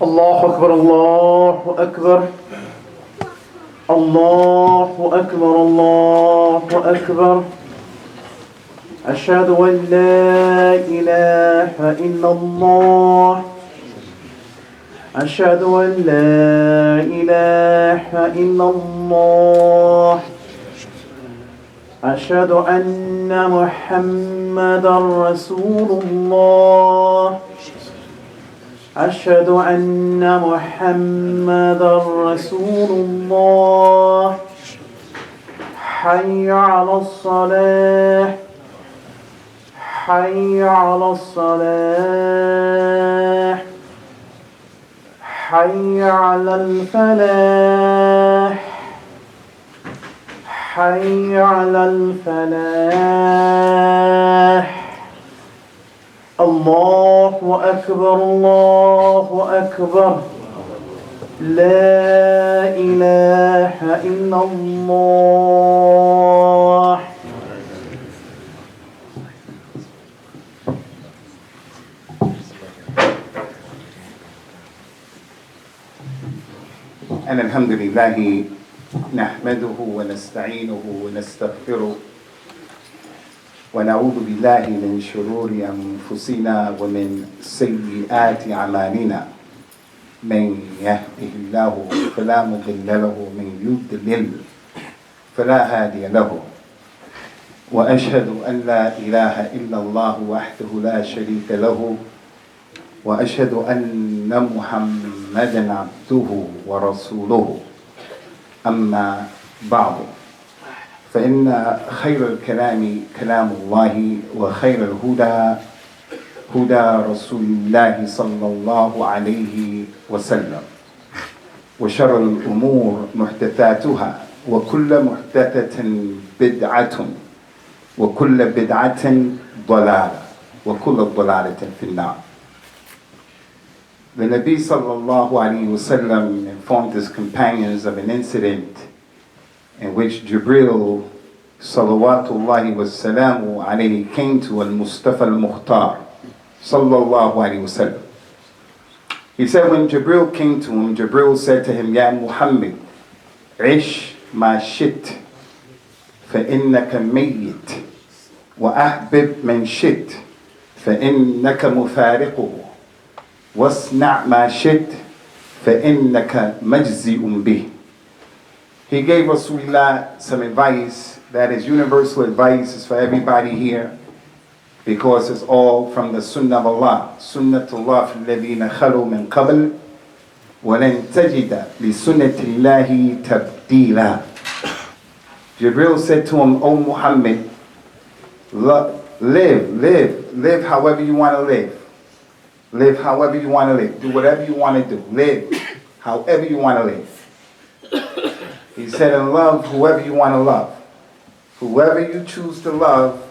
الله أكبر الله أكبر الله أكبر الله أكبر أشهد أن لا إله إلا الله أشهد أن لا إله إلا الله أشهد أن محمدا رسول الله أشهد أن محمدا رسول الله حي على الصلاة حي على الصلاة حي على الفلاح حي على الفلاح الله أكبر الله أكبر لا إله إلا الله. And alhamdulillah نحمده ونستعينه ونستغفره ونعوذ بالله من شرور أنفسنا ومن سيئات أعمالنا من يهده الله فلا مضل له ومن يضلل فلا هادي له وأشهد أن لا إله إلا الله وحده لا شريك له وأشهد أن محمدا عبده ورسوله أما بعد فإن خير الكلام كلام الله وخير الهدى هدى رسول الله صلى الله عليه وسلم وشر الأمور محدثاتها وكل محدثة بدعة وكل بدعة ضلالة وكل ضلالة في النار. The Nabi sallallahu alayhi wasallam informed his companions of an incident in which Jibril salawatullahi wassalamu alayhi came to al-Mustafa al-Mukhtar sallallahu alayhi wasallam. He said when Jibril came to him, Jibril said to him, Ya Muhammad, Ish ma shit, فإنك ميت وأحبب من شئت فإنك مفارقه وَاصْنَعْ مَا شِئْتَ فَإِنَّكَ مَجْزِئٌ بِهِ. He gave Rasulullah some advice that is universal advice, is for everybody here, because it's all from the Sunnah of Allah. Sunnatullah فِي الَّذِينَ خَلُوا مِنْ قَبْلِ وَلَنْ تَجِدَ لِسُنَّةِ اللَّهِ تَبْدِيلًا. Jibril said to him, O Muhammad, live however you want to live. Live however you want to live. Do whatever you want to do. Live however you want to live. He said, and love whoever you want to love. Whoever you choose to love,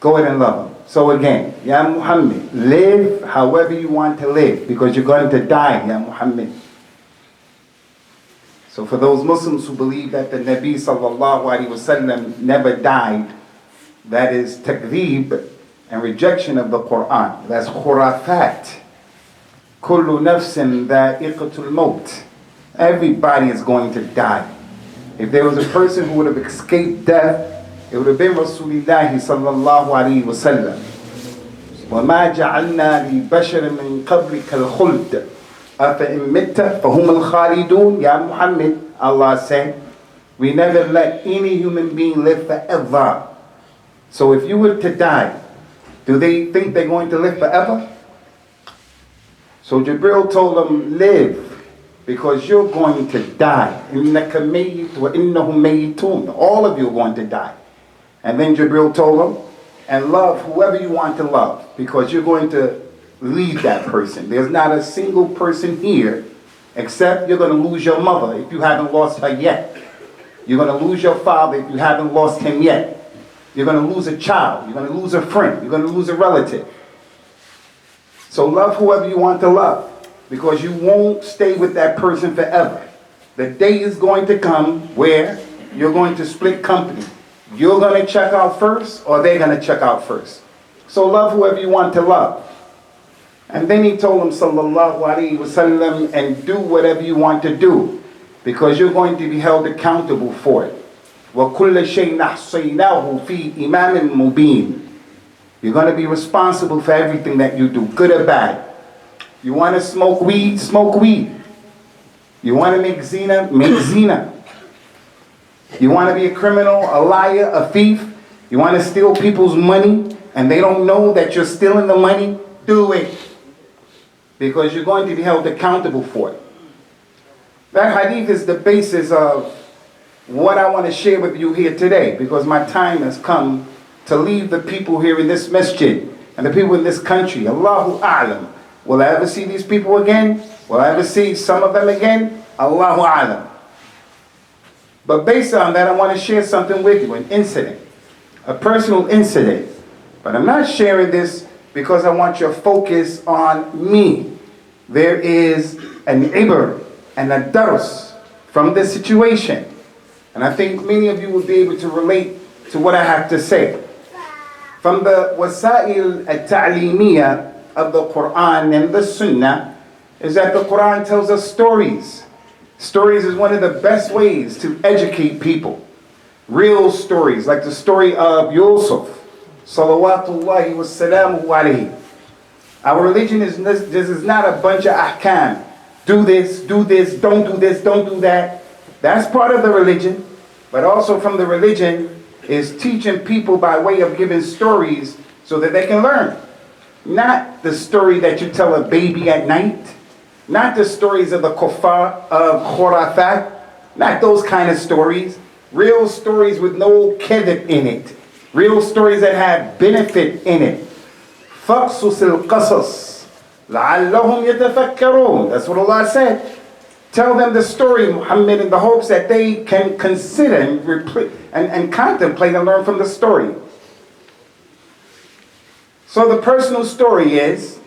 go ahead and love him. So again, Ya Muhammad, live however you want to live, because you're going to die, Ya Muhammad. So for those Muslims who believe that the Nabi sallallahu alaihi wasallam never died, that is takdeeb and rejection of the Quran. That's khurafat. Kullu nafsin dha'iqatul maut. Everybody is going to die. If there was a person who would have escaped death, it would have been Rasulullah sallallahu alayhi wa sallam. وَمَا جَعَلْنَا لِبَشَرٍ مِّن قَبْلِكَ الْخُلْدَ أَفَإِن مِتَّ فَهُمُ الْخَالِدُونَ. Ya Muhammad, Allah said, we never let any human being live forever. So if you were to die, do they think they're going to live forever? So Jibril told them, live, because you're going to die. إِنَّكَ مَيِّتٌ وَإِنَّهُمْ مَيِّتُونَ. All of you are going to die. And then Jibril told them, and love whoever you want to love, because you're going to leave that person. There's not a single person here, except you're going to lose your mother if you haven't lost her yet. You're going to lose your father if you haven't lost him yet. You're going to lose a child. You're going to lose a friend. You're going to lose a relative. So love whoever you want to love, because you won't stay with that person forever. The day is going to come where you're going to split company. You're going to check out first, or they're going to check out first. So love whoever you want to love. And then he told him, sallallahu alaihi wasallam, and do whatever you want to do, because you're going to be held accountable for it. وَكُلَّ شَيْءٍ أَحْصَيْنَاهُ فِي إِمَامٍ مُبِينٍ. You're going to be responsible for everything that you do, good or bad. You want to smoke weed? Smoke weed. You want to make zina? Make zina. You want to be a criminal, a liar, a thief? You want to steal people's money and they don't know that you're stealing the money? Do it. Because you're going to be held accountable for it. That hadith is the basis of what I want to share with you here today, because my time has come to leave the people here in this masjid and the people in this country. Allahu A'lam. Will I ever see these people again? Will I ever see some of them again? Allahu A'lam. But based on that, I want to share something with you, an incident, a personal incident. But I'm not sharing this because I want your focus on me. There is an ibr and a dars from this situation. And I think many of you will be able to relate to what I have to say. From the wasa'il al-ta'limiyya of the Quran and the Sunnah is that the Quran tells us stories. Stories is one of the best ways to educate people. Real stories, like the story of Yusuf, salawatullahi wa salamuhu alayhi. Our religion is not a bunch of ahkam. Do this, don't do that. That's part of the religion. But also from the religion is teaching people by way of giving stories so that they can learn. Not the story that you tell a baby at night. Not the stories of the kuffar, of khurafat. Not those kind of stories. Real stories with no kadhib in it. Real stories that have benefit in it. فَقْصُصِ الْقَصَصِ لَعَلَّهُمْ يَتَفَكَّرُونَ. That's what Allah said. Tell them the story, Muhammad, in the hopes that they can consider and contemplate and learn from the story. So the personal story is,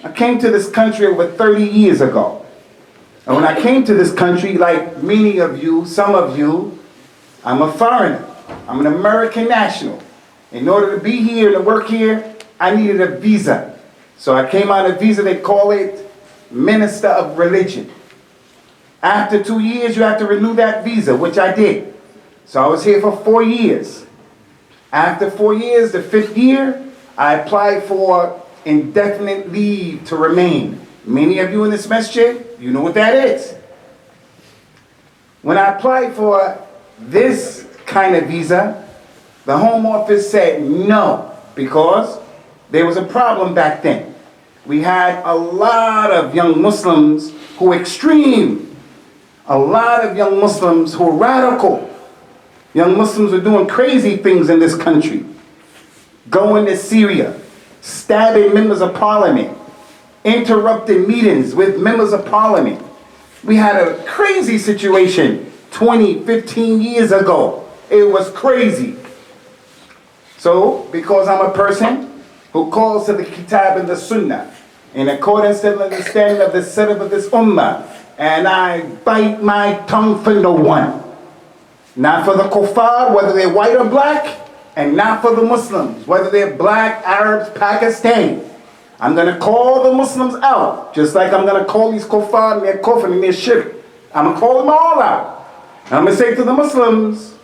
I came to this country over 30 years ago. And when I came to this country, like many of you, some of you, I'm a foreigner. I'm an American national. In order to be here and to work here, I needed a visa. So I came on a visa, they call it Minister of Religion. After 2 years, you have to renew that visa, which I did. So I was here for 4 years. After 4 years, the 5th year, I applied for indefinite leave to remain. Many of you in this masjid, you know what that is. When I applied for this kind of visa, the Home Office said no, because there was a problem back then. We had a lot of young Muslims who were extreme. A lot of young Muslims who were radical. Young Muslims were doing crazy things in this country. Going to Syria, stabbing members of parliament, interrupting meetings with members of parliament. We had a crazy situation 20, 15 years ago. It was crazy. So, because I'm a person who calls to the Kitab and the Sunnah, in accordance to the understanding of the Salaf of this Ummah, and I bite my tongue for no one. Not for the kuffar, whether they're white or black, and not for the Muslims, whether they're black, Arabs, Pakistani. I'm going to call the Muslims out, just like I'm going to call these kuffar and their kufr and their shirk. I'm going to call them all out. And I'm going to say to the Muslims,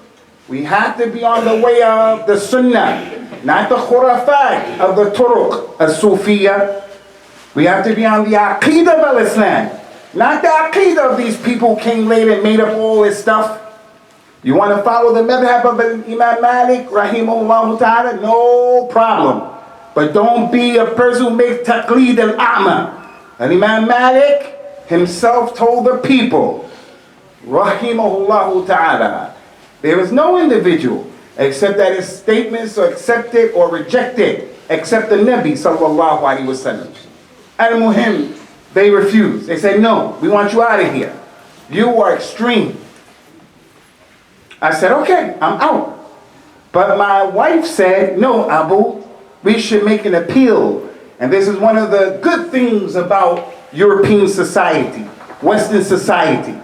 we have to be on the way of the Sunnah, not the khurafat of the turuq, as-Sufiyya. We have to be on the Aqeedah of Islam, not the Aqeedah of these people who came later and made up all this stuff. You want to follow the madhab of Imam Malik, rahimahullah ta'ala, no problem. But don't be a person who makes taqleed al-a'ma. And Imam Malik himself told the people, rahimahullah ta'ala, there is no individual except that his statements are accepted or rejected except the Nabi sallallahu alaihi wasallam. Al-Muhim, they refused. They said, no, we want you out of here. You are extreme. I said, okay, I'm out. But my wife said, no, Abu, we should make an appeal. And this is one of the good things about European society, Western society,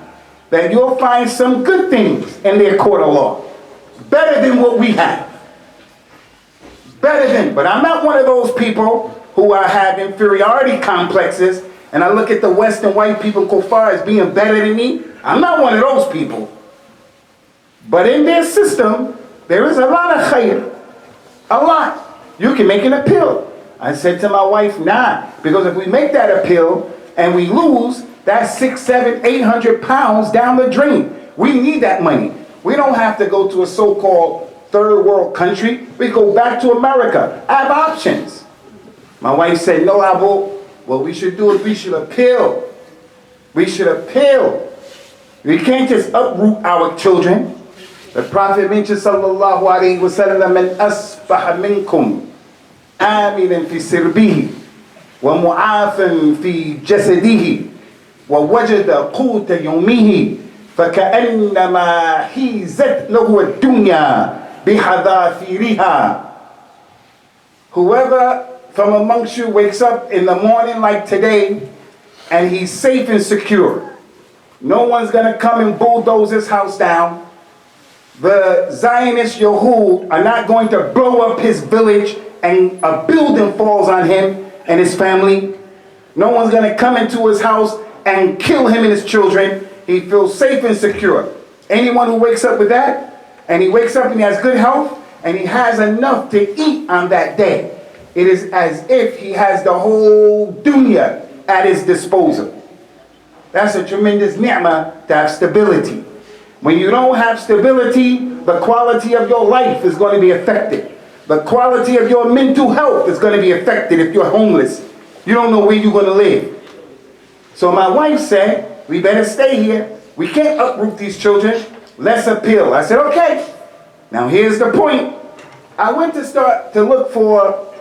that you'll find some good things in their court of law. Better than what we have. better than. But I'm not one of those people who have inferiority complexes, and I look at the Western white people, kuffar, as being better than me. I'm not one of those people. But in their system, there is a lot of khayr. A lot. You can make an appeal. I said to my wife, nah, because if we make that appeal and we lose, that's 600, 700, 800 pounds down the drain. We need that money. We don't have to go to a so-called third world country. We go back to America. I have options. My wife said, no, Abu, what we should do is we should appeal. We should appeal. We can't just uproot our children. The Prophet mentioned, sallallahu alayhi wa sallam, man asbaha minkum aminan fi sirbihi wa mu'afan fi jasadihi wa wajada quta yawmihi فكأنما حيزت له الدنيا بحذافيرها. Whoever from amongst you wakes up in the morning like today and he's safe and secure, no one's going to come and bulldoze his house down. The Zionist Yahud are not going to blow up his village and a building falls on him and his family. No one's going to come into his house and kill him and his children. He feels safe and secure. Anyone who wakes up with that, and he wakes up and he has good health, and he has enough to eat on that day, it is as if he has the whole dunya at his disposal. That's a tremendous ni'mah to have stability. When you don't have stability, the quality of your life is going to be affected. The quality of your mental health is going to be affected if you're homeless. You don't know where you're going to live. So my wife said, we better stay here. We can't uproot these children. Let's appeal. I said, okay. Now here's the point. I went to start to look for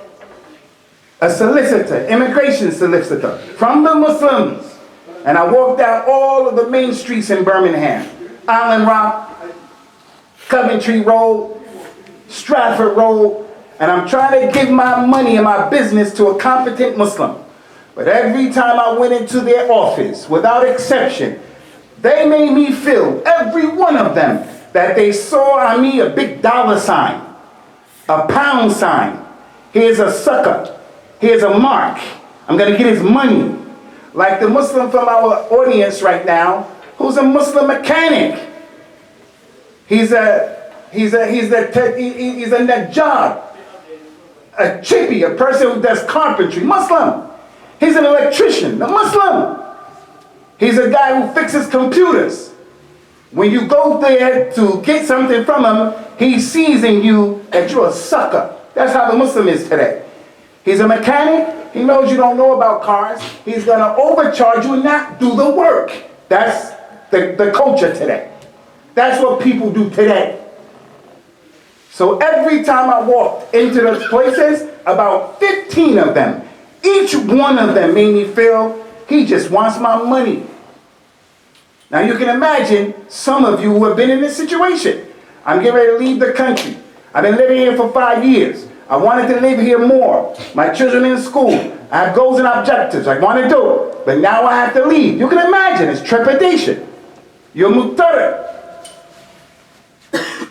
a solicitor, immigration solicitor, from the Muslims. And I walked down all of the main streets in Birmingham. Island Rock, Coventry Road, Stratford Road. And I'm trying to give my money and my business to a competent Muslim. But every time I went into their office, without exception, they made me feel, every one of them, that they saw on me a big dollar sign, a pound sign. Here's a sucker. Here's a mark. I'm going to get his money. Like the Muslim from our audience right now, who's a Muslim mechanic. He's a najjar, a chippy, a person who does carpentry, Muslim. He's an electrician, a Muslim. He's a guy who fixes computers. When you go there to get something from him, he sees in you that you're a sucker. That's how the Muslim is today. He's a mechanic. He knows you don't know about cars. He's going to overcharge you and not do the work. That's the culture today. That's what people do today. So every time I walked into those places, about 15 of them, each one of them made me feel he just wants my money. Now you can imagine some of you who have been in this situation. I'm getting ready to leave the country. I've been living here for 5 years. I wanted to live here more. My children in school. I have goals and objectives. I want to do it. But now I have to leave. You can imagine, it's trepidation. You're mutar.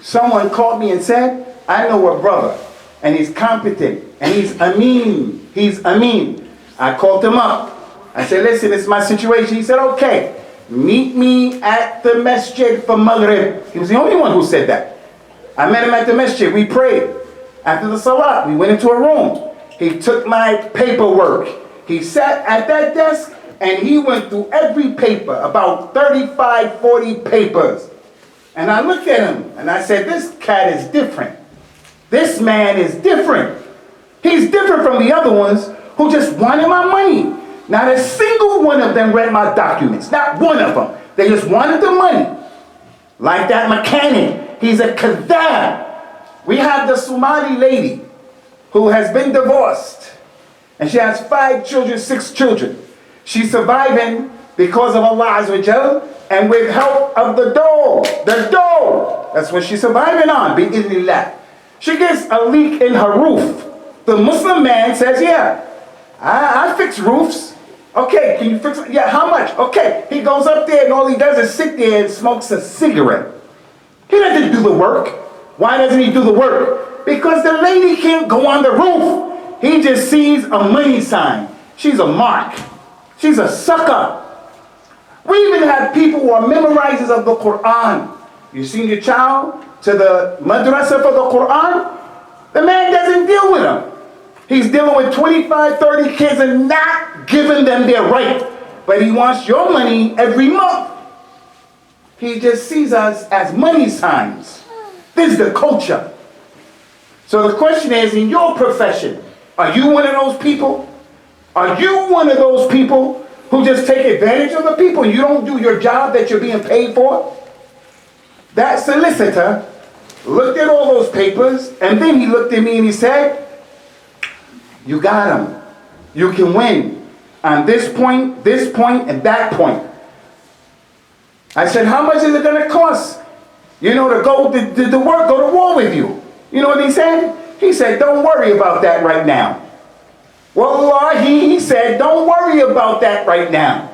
Someone called me and said, I know a brother, and he's competent, and he's Amin. He's Amin. I called him up. I said, listen, it's my situation. He said, okay, meet me at the masjid for Maghrib. He was the only one who said that. I met him at the masjid. We prayed. After the salat, we went into a room. He took my paperwork. He sat at that desk, and he went through every paper, about 35, 40 papers. And I looked at him, and I said, this cat is different. This man is different. He's different from the other ones who just wanted my money. Not a single one of them read my documents. Not one of them. They just wanted the money. Like that mechanic. He's a kadhab. We have the Somali lady who has been divorced. And she has 5 children, 6 children. She's surviving because of Allah Azza wa Jal and with help of the dole. The dole. That's what she's surviving on. Bi-idhnillah. She gets a leak in her roof. The Muslim man says, yeah, I fix roofs. Okay, can you fix it? Yeah, how much? Okay. He goes up there and all he does is sit there and smokes a cigarette. He doesn't do the work. Why doesn't he do the work? Because the lady can't go on the roof. He just sees a money sign. She's a mark. She's a sucker. We even have people who are memorizers of the Quran. You send your child to the madrasa for the Quran, the man doesn't deal with them. He's dealing with 25, 30 kids and not giving them their right. But he wants your money every month. He just sees us as money signs. This is the culture. So the question is, in your profession, are you one of those people? Are you one of those people who just take advantage of the people? You don't do your job that you're being paid for? That solicitor looked at all those papers, and then he looked at me and he said, you got them. You can win on this point, and that point. I said, how much is it going to cost, to go to war with you? You know what he said? He said, don't worry about that right now. Wallahi, he said, don't worry about that right now.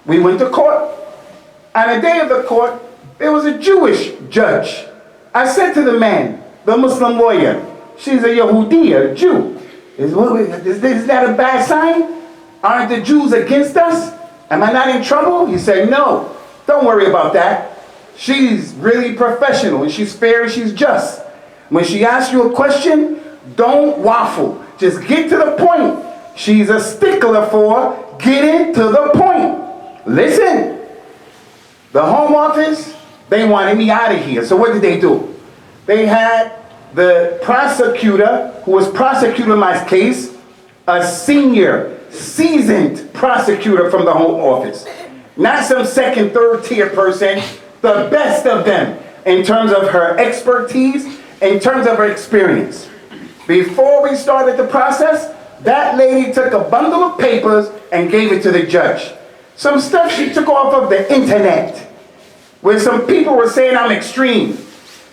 We went to court. On the day of the court, there was a Jewish judge. I said to the man, the Muslim lawyer, she's a Yehudi, a Jew. Is that a bad sign? Aren't the Jews against us? Am I not in trouble? He said, no, don't worry about that. She's really professional and she's fair and she's just. When she asks you a question, don't waffle. Just get to the point. She's a stickler for getting to the point. Listen, the Home Office, they wanted me out of here. So what did they do? They had the prosecutor who was prosecuting my case, a senior, seasoned prosecutor from the Home Office. Not some second, third tier person, the best of them in terms of her expertise, in terms of her experience. Before we started the process, that lady took a bundle of papers and gave it to the judge. Some stuff she took off of the internet, where some people were saying I'm extreme.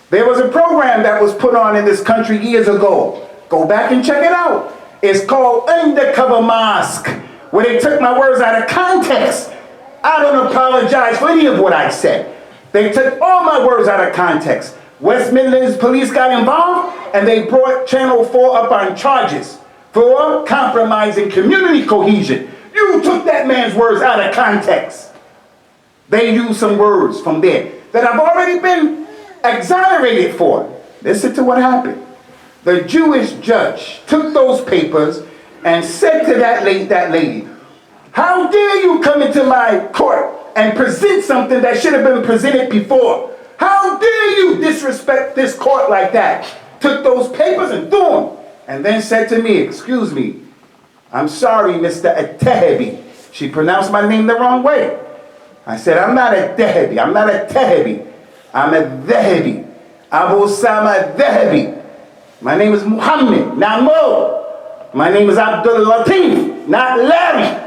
There was a program that was put on in this country years ago. Go back and check it out. It's called Undercover Mosque, where they took my words out of context. I don't apologize for any of what I said. They took all my words out of context. West Midlands police got involved and they brought Channel 4 up on charges for compromising community cohesion. You took that man's words out of context. They used some words from there that I've already been exonerated for. Listen to what happened. The Jewish judge took those papers and said to that lady, how dare you come into my court and present something that should have been presented before? How dare you disrespect this court like that? Took those papers and threw them. And then said to me, excuse me, I'm sorry, Mr. At-Tahabi. She pronounced my name the wrong way. I said, I'm not a Dahabi. I'm not a Tahabi. I'm a Dahabi. Abu Sama Dahabi. My name is Muhammad, not Mo. My name is Abdul Latif, not Larry.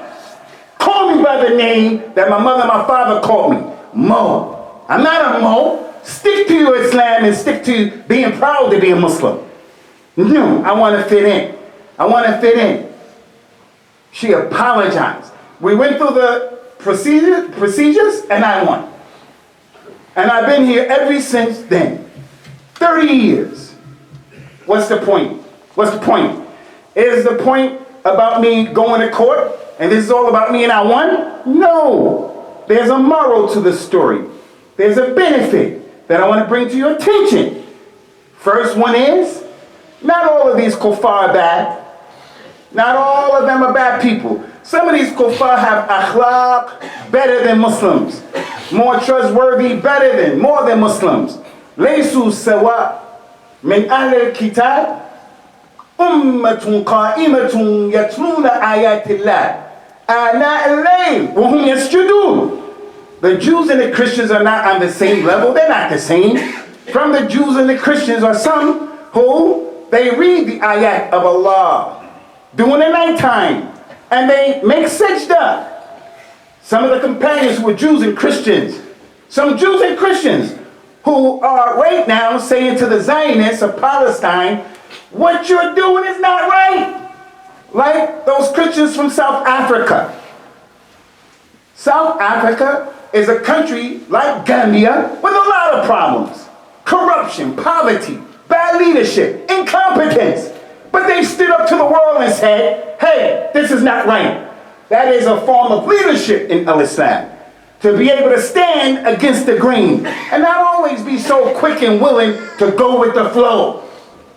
Call me by the name that my mother and my father called me, Mo. I'm not a Mo. Stick to your Islam and stick to being proud to be a Muslim. No, I want to fit in. I want to fit in. She apologized. We went through the procedures and I won. And I've been here ever since then. 30 years. What's the point? What's the point? Is the point about me going to court and this is all about me and I won? No. There's a moral to the story. There's a benefit that I want to bring to your attention. First one is, not all of these kuffar are bad. Not all of them are bad people. Some of these kuffar have akhlaq better than Muslims. More trustworthy, more than Muslims. Laysu sawa min ahl al-kitab ummatun qa'imatun yatluna ayatillah ana al-layl wa hum yasjudun. The Jews and the Christians are not on the same level. They're not the same. From the Jews and the Christians are some who they read the ayat of Allah during the nighttime and they make sajda. Some of the companions who were Jews and Christians, some Jews and Christians who are right now saying to the Zionists of Palestine, what you're doing is not right. Like those Christians from South Africa. South Africa is a country like Gambia with a lot of problems. Corruption, poverty, bad leadership, incompetence. But they stood up to the world and said, hey, this is not right. That is a form of leadership in Islam. To be able to stand against the grain and not always be so quick and willing to go with the flow.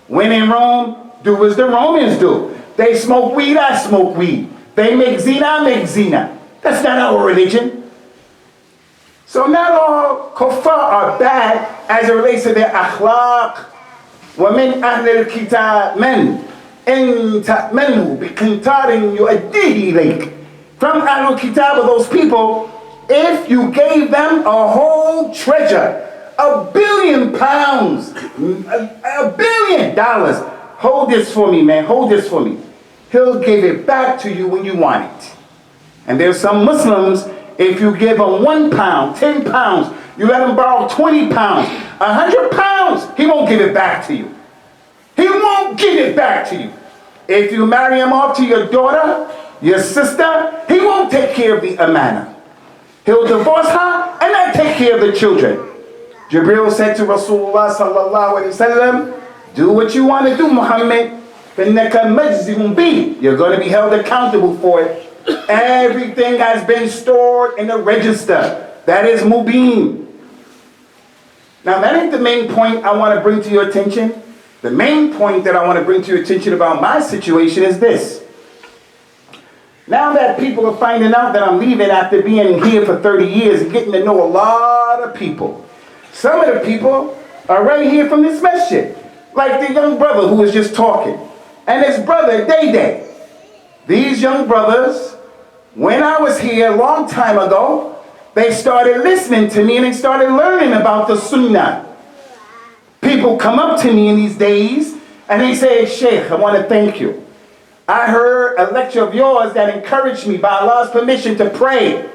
When in Rome, do as the Romans do. They smoke weed, I smoke weed. They make zina, I make zina. That's not our religion. So not all kuffar are bad as it relates to their akhlaq. وَمِنْ أَهْلِ الْكِتَابِ مَنْ إِنْ تَأْمَنْهُ بِقِنْطَارٍ يُؤَدِّيهِ إِلَيْكَ. From Ahlul Kitab, of those people, if you gave them a whole treasure, £1 billion, $1 billion, hold this for me, man, hold this for me. He'll give it back to you when you want it. And there's some Muslims, if you give them £1, 10 pounds, you let him borrow 20 pounds, 100 pounds, he won't give it back to you. He won't give it back to you. If you marry him off to your daughter, your sister, he won't take care of the amana. He'll divorce her and not take care of the children. Jibril said to Rasulullah sallallahu alaihi wasallam, do what you want to do, Muhammad. You're going to be held accountable for it. Everything has been stored in a register. That is mubin. Now that ain't the main point I want to bring to your attention. The main point that I want to bring to your attention about my situation is this. Now that people are finding out that I'm leaving after being here for 30 years and getting to know a lot of people. Some of the people are right here from this masjid. Like the young brother who was just talking. And his brother, Day. These young brothers, when I was here a long time ago, they started listening to me and they started learning about the Sunnah. People come up to me in these days and they say, Sheikh, I want to thank you. I heard a lecture of yours that encouraged me by Allah's permission to pray.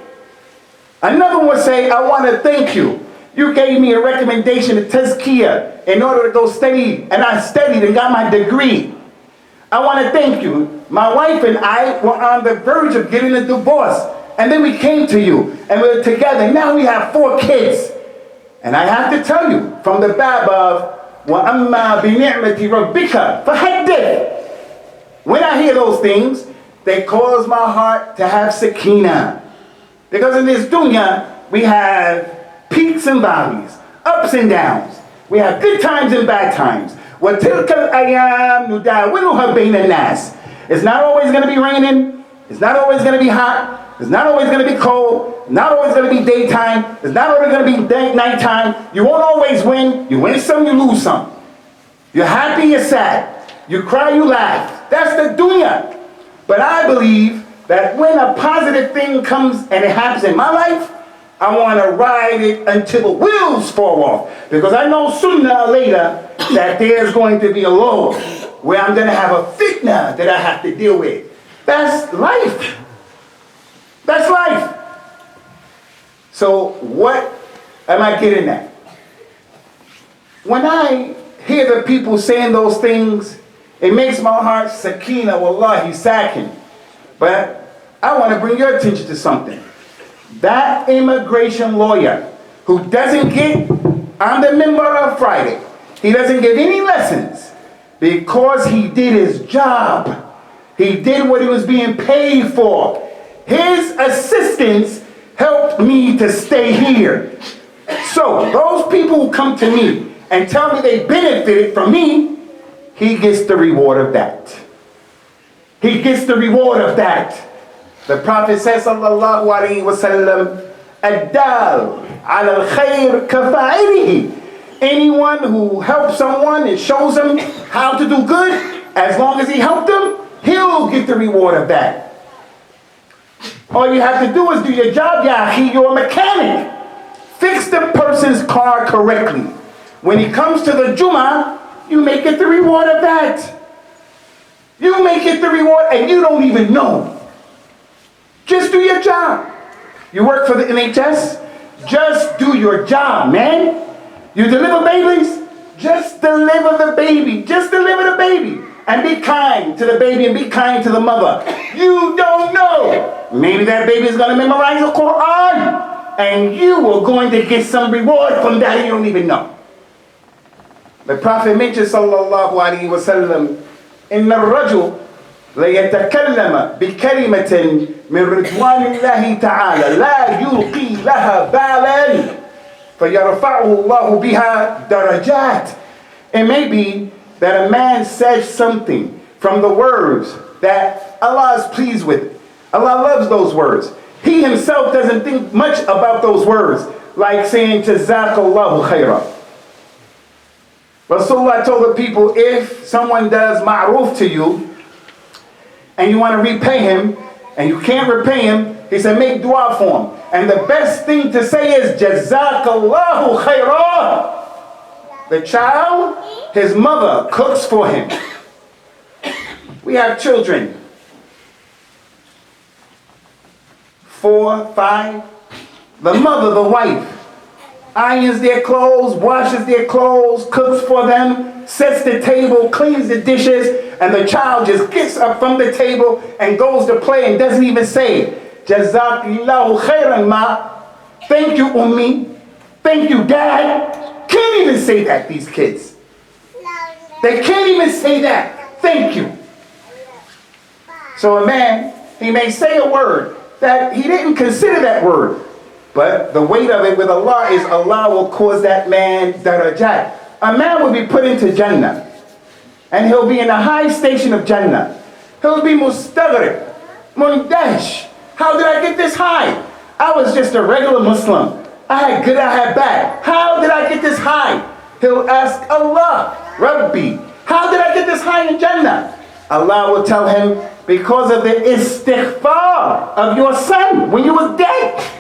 Another one would say, I want to thank you. You gave me a recommendation to Tazkiyah in order to go study, and I studied and got my degree. I want to thank you. My wife and I were on the verge of getting a divorce, and then we came to you, and we were together. Now we have 4 kids. And I have to tell you, from the bab of وَأَمَّا بِنِعْمَةِ رَبِّكَ فَحَدِّثْ. When I hear those things, they cause my heart to have sakina. Because in this dunya, we have peaks and valleys, ups and downs. We have good times and bad times. وَتِلْكَ الْأَيَامُ نُدَاوِلُهَا بَيْنَ النَّاسِ. It's not always going to be raining. It's not always going to be hot. It's not always going to be cold. It's not always going to be daytime. It's not always going to be nighttime. You won't always win. You win some, you lose some. You're happy, you're sad. You cry, you laugh. That's the dunya. But I believe that when a positive thing comes and it happens in my life, I want to ride it until the wheels fall off. Because I know sooner or later that there's going to be a low where I'm going to have a fitna that I have to deal with. That's life. That's life. So what am I getting at? When I hear the people saying those things, it makes my heart sakina, wallahi, sakin. But I want to bring your attention to something. That immigration lawyer who doesn't get on the member of Friday, he doesn't give any lessons because he did his job. He did what he was being paid for. His assistance helped me to stay here. So those people who come to me and tell me they benefited from me, he gets the reward of that. He gets the reward of that. The Prophet says, sallallahu alayhi wa sallam, ad-dal ala al-khayr kafa'ilihi. Anyone who helps someone and shows them how to do good, as long as he helped them, he'll get the reward of that. All you have to do is do your job, Yahi. You're a mechanic. Fix the person's car correctly. When he comes to the Jummah, you may get the reward of that. You may get the reward and you don't even know. Just do your job. You work for the NHS? Just do your job, man. You deliver babies? Just deliver the baby. Just deliver the baby. And be kind to the baby and be kind to the mother. You don't know. Maybe that baby is going to memorize the Quran. And you are going to get some reward from that and you don't even know. The Prophet mentioned sallallahu alayhi wa sallam, إن الرجل ليتكلم بكلمة من رضوان الله تعالى لا يلقي لها بالا فيرفعه الله بها درجات. It may be that a man says something from the words that Allah is pleased with. Allah loves those words. He himself doesn't think much about those words, like saying Jazakallahu khairah. Rasulullah told the people, if someone does ma'ruf to you and you want to repay him and you can't repay him, he said make dua for him. And the best thing to say is Jazakallahu khairah. The child, his mother cooks for him. We have children, 4, 5. The mother, the wife, irons their clothes, washes their clothes, cooks for them, sets the table, cleans the dishes, and the child just gets up from the table and goes to play and doesn't even say, Jazakillahu khairan ma. Thank you, Ummi. Thank you, Dad. Can't even say that, these kids. They can't even say that. Thank you. So a man, he may say a word that he didn't consider that word. But the weight of it with Allah is Allah will cause that man darajat. A man will be put into Jannah. And he'll be in a high station of Jannah. He'll be mustaghrib, mundash. How did I get this high? I was just a regular Muslim. I had good, I had bad. How did I get this high? He'll ask Allah, Rabbi, how did I get this high in Jannah? Allah will tell him, because of the istighfar of your son when you was dead.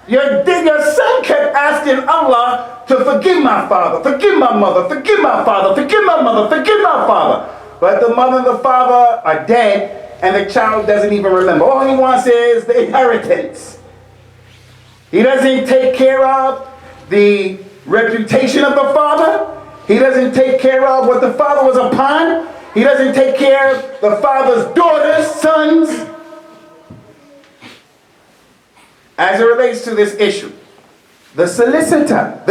Your son kept asking Allah to forgive my father, forgive my mother, forgive my father, forgive my mother, forgive my father. But the mother and the father are dead and the child doesn't even remember. All he wants is the inheritance. He doesn't take care of the reputation of the father. He doesn't take care of what the father was upon. He doesn't take care of the father's daughters, sons. As it relates to this issue, the solicitor.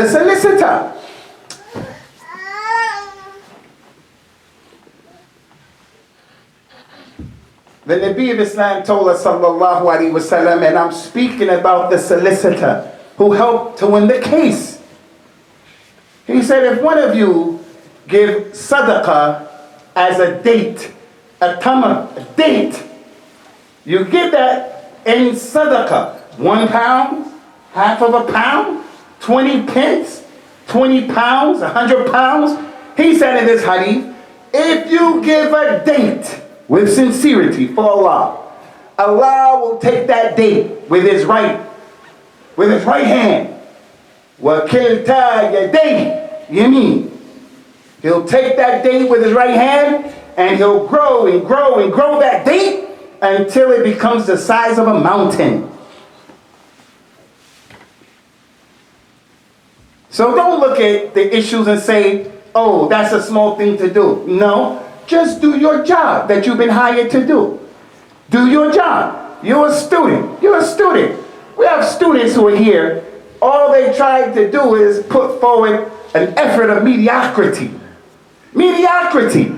The Nabi of Islam told us, sallallahu alaihi wasallam, and I'm speaking about the solicitor who helped to win the case. He said, if one of you give sadaqah as a date, a tamar, a date, you give that in sadaqah. 1 pound, half of a pound, 20 pence, 20 pounds, 100 pounds. He said in this hadith, if you give a date with sincerity for Allah, Allah will take that date with his right hand. وَكِلْتَا يَدَيْهِ يَمِينَ. He'll take that date with his right hand and he'll grow and grow and grow that date until it becomes the size of a mountain. So don't look at the issues and say, oh, that's a small thing to do. No, just do your job that you've been hired to do. Do your job. You're a student. You're a student. We have students who are here. All they try to do is put forward an effort of mediocrity. Mediocrity.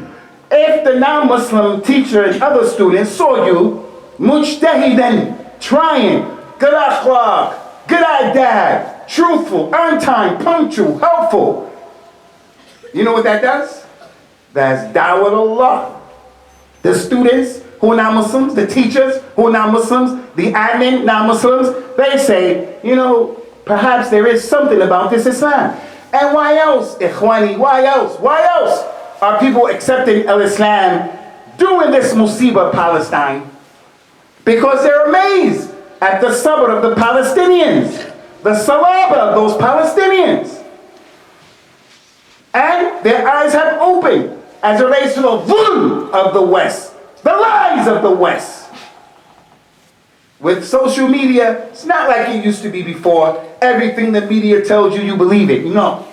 If the non-Muslim teacher and other students saw you, mujtahidan, trying, good akhlaq, good adab, truthful, on time, punctual, helpful. You know what that does? That's da'wah Allah. The students who are not Muslims, the teachers who are not Muslims, the admin non-Muslims, they say, you know, perhaps there is something about this Islam. And why else, ikhwani, why else? Why else are people accepting al-Islam during this musibah Palestine? Because they're amazed at the sabr of the Palestinians. The salaba of those Palestinians. And their eyes have opened as it relates to the dhulm of the West, the lies of the West. With social media, it's not like it used to be before. Everything the media tells you, you believe it. No.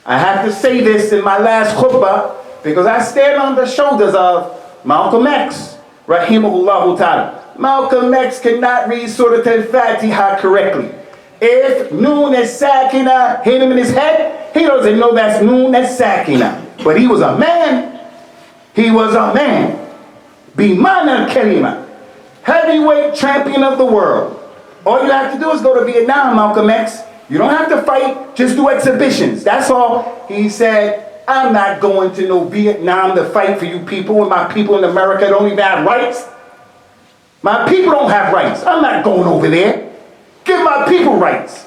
I have to say this in my last khutbah because I stand on the shoulders of Malcolm X, rahimahullah ta'ala. Malcolm X cannot read Surah Al-Fatiha correctly. If Noon is Sakina hit him in his head, he doesn't know that's Noon, that's Sakina. But he was a man. He was a man. Bimana Kalima. Heavyweight champion of the world. All you have to do is go to Vietnam, Malcolm X. You don't have to fight, just do exhibitions. That's all. He said, I'm not going to no Vietnam to fight for you people when my people in America don't even have rights. My people don't have rights. I'm not going over there. Give my people rights.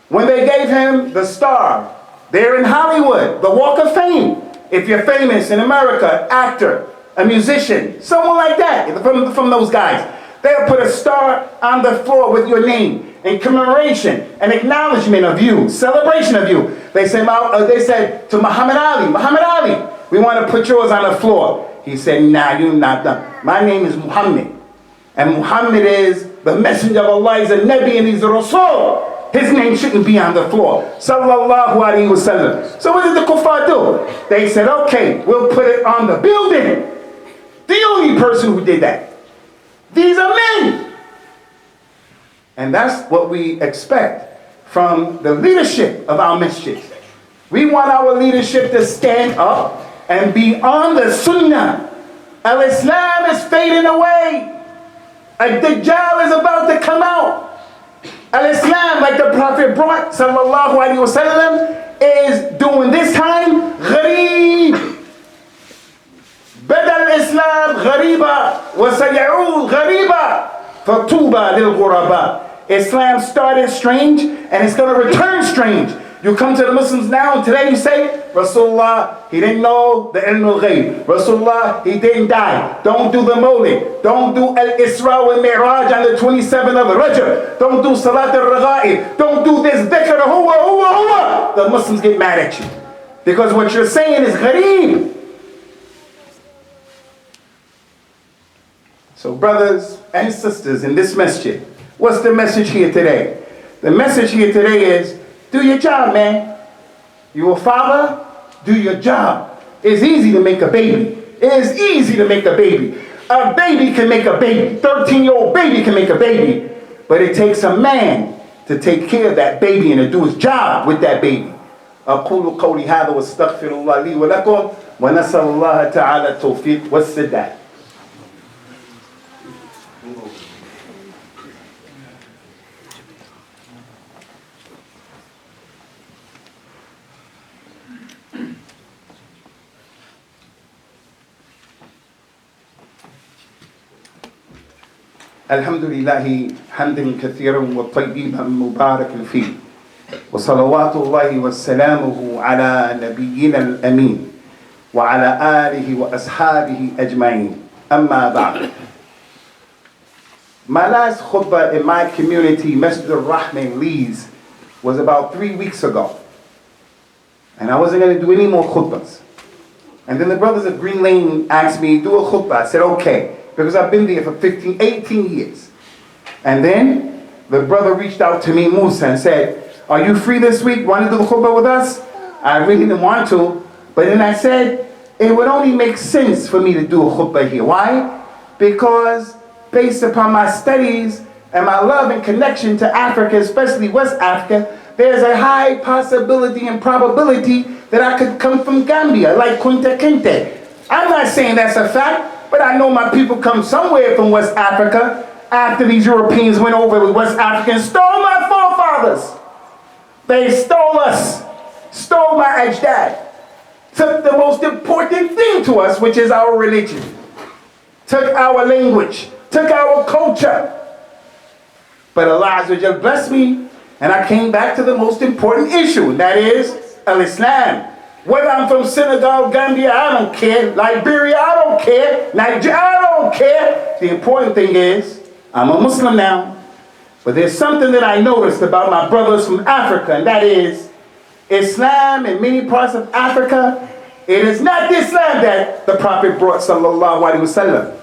When they gave him the star, there in Hollywood, the Walk of Fame. If you're famous in America, actor, a musician, someone like that, from those guys, they'll put a star on the floor with your name in commemoration, an acknowledgement of you, celebration of you. They said to Muhammad Ali, we want to put yours on the floor. He said, nah, you're not done. My name is Muhammad. And Muhammad is the messenger of Allah, he's a Nabi and he's a Rasul. His name shouldn't be on the floor. Sallallahu Alaihi Wasallam. So what did the kuffar do? They said, okay, we'll put it on the building. The only person who did that. These are men. And that's what we expect from the leadership of our masjid. We want our leadership to stand up and be on the sunnah. Al-Islam is fading away. Ad-Dajjal is about to come out. Al-Islam, like the Prophet brought, sallallahu alaihi wasallam, is doing this time, ghareeb. بدأ الإسلام غريبا وسيعود غريبا فطوبى للغرباء. Islam started strange and it's going to return strange. You come to the Muslims now and today you say, Rasulullah, he didn't know the ilm al-ghayb. Rasulullah, he didn't die. Don't do the Mawlid. Don't do al-Isra wal-Mi'raj on the 27th of Rajab. Don't do Salat al-Raghaib. Don't do this dhikr, huwa. The Muslims get mad at you. Because what you're saying is ghareeb. So brothers and sisters in this masjid, what's the message here today? The message here today is, do your job, man. You a father, do your job. It's easy to make a baby. It is easy to make a baby. A baby can make a baby. 13-year-old baby can make a baby. But it takes a man to take care of that baby and to do his job with that baby. أقول قولي هذا واستغفر الله لي ولكم ونسأل الله تعالى التوفيق والسداد. الحمد لله حمدا كثيرا وطيبا مباركا فيه وصلوات الله وسلامه على نبينا الأمين وعلى آله وأصحابه أجمعين أما بعد. My last khutbah in my community, Masjid al-Rahman Leeds, was about 3 weeks ago. And I wasn't going to do any more khutbahs. And then the brothers of Green Lane asked me, do a khutbah. I said, okay. Because I've been there for 18 years. And then the brother reached out to me, Musa, and said, are you free this week? Want to do the khutbah with us? I really didn't want to. But then I said, it would only make sense for me to do a khutbah here. Why? Because based upon my studies and my love and connection to Africa, especially West Africa, there's a high possibility and probability that I could come from Gambia, like Kunta Kinte. I'm not saying that's a fact. But I know my people come somewhere from West Africa after these Europeans went over with West Africa and stole my forefathers. They stole us, stole my ajdad, took the most important thing to us, which is our religion, took our language, took our culture. But Allah Azza wa Jal blessed me and I came back to the most important issue, and that is Al-Islam. Whether I'm from Senegal, Gambia, I don't care. Liberia, I don't care. Nigeria, I don't care. The important thing is, I'm a Muslim now. But there's something that I noticed about my brothers from Africa, and that is, Islam in many parts of Africa, it is not the Islam that the Prophet brought, sallallahu alaihi wasallam.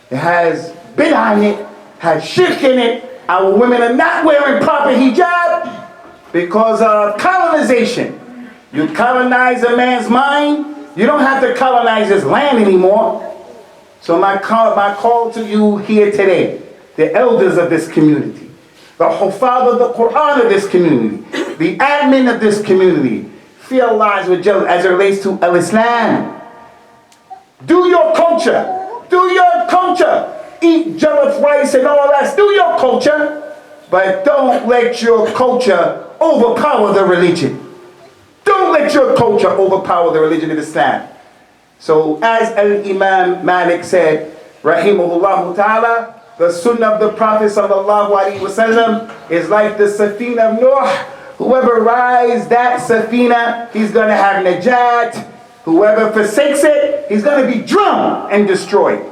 It has bid'ah in it, has shirk in it. Our women are not wearing proper hijab because of colonization. You colonize a man's mind, you don't have to colonize his land anymore. So my call to you here today, the elders of this community, the Hufaz of the Quran of this community, the admin of this community, fear Allah as it relates to Al-Islam. Do your culture. Do your culture. Eat jollof rice and all that. Do your culture. But don't let your culture overpower the religion. Don't let your culture overpower the religion of Islam. So as Al-Imam Malik said, rahimahullah ta'ala, the sunnah of the Prophet sallallahu alaihi wasallam is like the safina of Noah. Whoever rides that safina, he's going to have najat. Whoever forsakes it, he's going to be drowned and destroyed.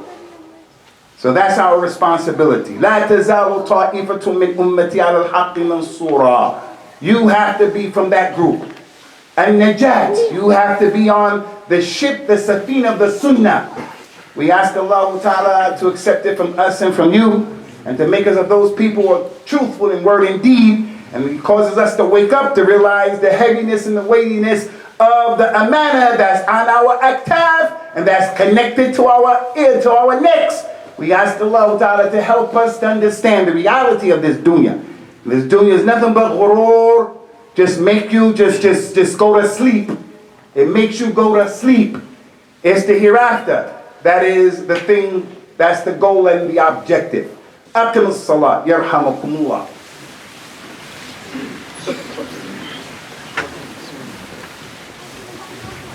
So that's our responsibility. لا تزال طائفة من أمتي على الحق منصورا. You have to be from that group. And najat, you have to be on the ship, the safina of the sunnah. We ask Allah Ta'ala to accept it from us and from you, and to make us of those people who are truthful in word and deed, and He causes us to wake up to realize the heaviness and the weightiness of the amana that's on our aktaf and that's connected to our ear, to our necks. We ask Allah Ta'ala to help us to understand the reality of this dunya. This dunya is nothing but ghurur. Just make you just go to sleep. It makes you go to sleep. It's the hereafter. That is the thing, that's the goal and the objective. Aqim as-salat, yarhamakumullah.